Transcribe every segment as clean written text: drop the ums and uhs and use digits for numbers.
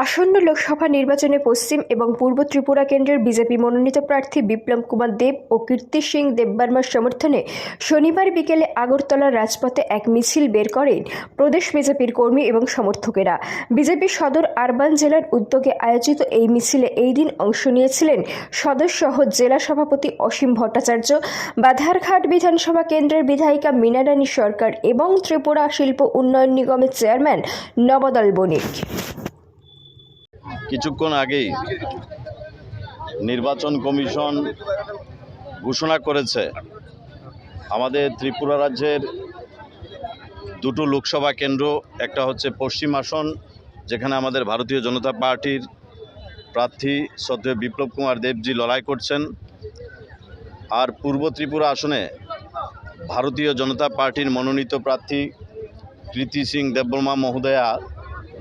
আসন্ন লোকসভা নির্বাচনে পশ্চিম এবং পূর্ব ত্রিপুরা কেন্দ্রের বিজেপি মনোনীত প্রার্থী বিপ্লব কুমার দেব ও কীর্তি সিং দেববর্মার সমর্থনে শনিবার বিকেলে আগরতলার রাজপথে এক মিছিল বের করেন প্রদেশ বিজেপির কর্মী এবং সমর্থকেরা। বিজেপি সদর আরবান জেলার উদ্যোগে আয়োজিত এই মিছিলে এই দিন অংশ নিয়েছিলেন সদরসহ জেলা সভাপতি অসীম ভট্টাচার্য, বাধারঘাট বিধানসভা কেন্দ্রের বিধায়িকা মীনা রানী সরকার এবং ত্রিপুরা শিল্প উন্নয়ন নিগমের চেয়ারম্যান নবদল বণিক। কিছুক্ষণ আগেই নির্বাচন কমিশন ঘোষণা করেছে আমাদের ত্রিপুরা রাজ্যের দুটো লোকসভা কেন্দ্র, একটা হচ্ছে পশ্চিম আসন যেখানে আমাদের ভারতীয় জনতা পার্টির প্রার্থী শ্রদ্ধেয় বিপ্লব কুমার দেবজি লড়াই করছেন, আর পূর্ব ত্রিপুরা আসনে ভারতীয় জনতা পার্টির মনোনীত প্রার্থী কীর্তি সিং দেববর্মা মহোদয়া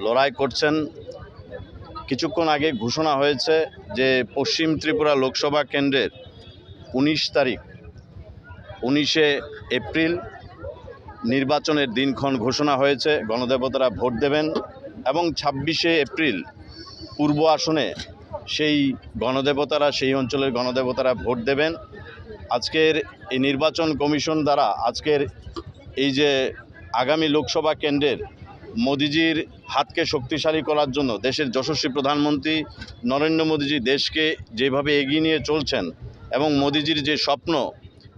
লড়াই করছেন। কিছুক্ষণ আগে ঘোষণা হয়েছে যে পশ্চিম ত্রিপুরা লোকসভা কেন্দ্রের 19 এপ্রিল নির্বাচনের দিনক্ষণ ঘোষণা হয়েছে, গণদেবতারা ভোট দেবেন এবং 26 এপ্রিল পূর্ব আসনে সেই অঞ্চলের গণদেবতারা ভোট দেবেন। আজকের এই নির্বাচন কমিশন দ্বারা আজকের এই যে আগামী লোকসভা কেন্দ্রের মোদিজির হাতকে শক্তিশালী করার জন্য দেশের যশস্বী প্রধানমন্ত্রী নরেন্দ্র মোদিজি দেশকে যেভাবে এগিয়ে নিয়ে চলছেন এবং মোদিজির যে স্বপ্ন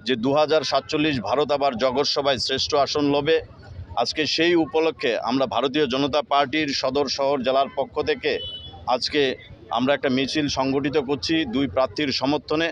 যে 2047 ভারত আবার জগৎ সভায় শ্রেষ্ঠ আসন লবে, আজকে সেই উপলক্ষে আমরা ভারতীয় জনতা পার্টির সদর শহর জেলার পক্ষ থেকে আজকে আমরা একটা মিছিল সংগঠিত করছি দুই প্রার্থীর সমর্থনে।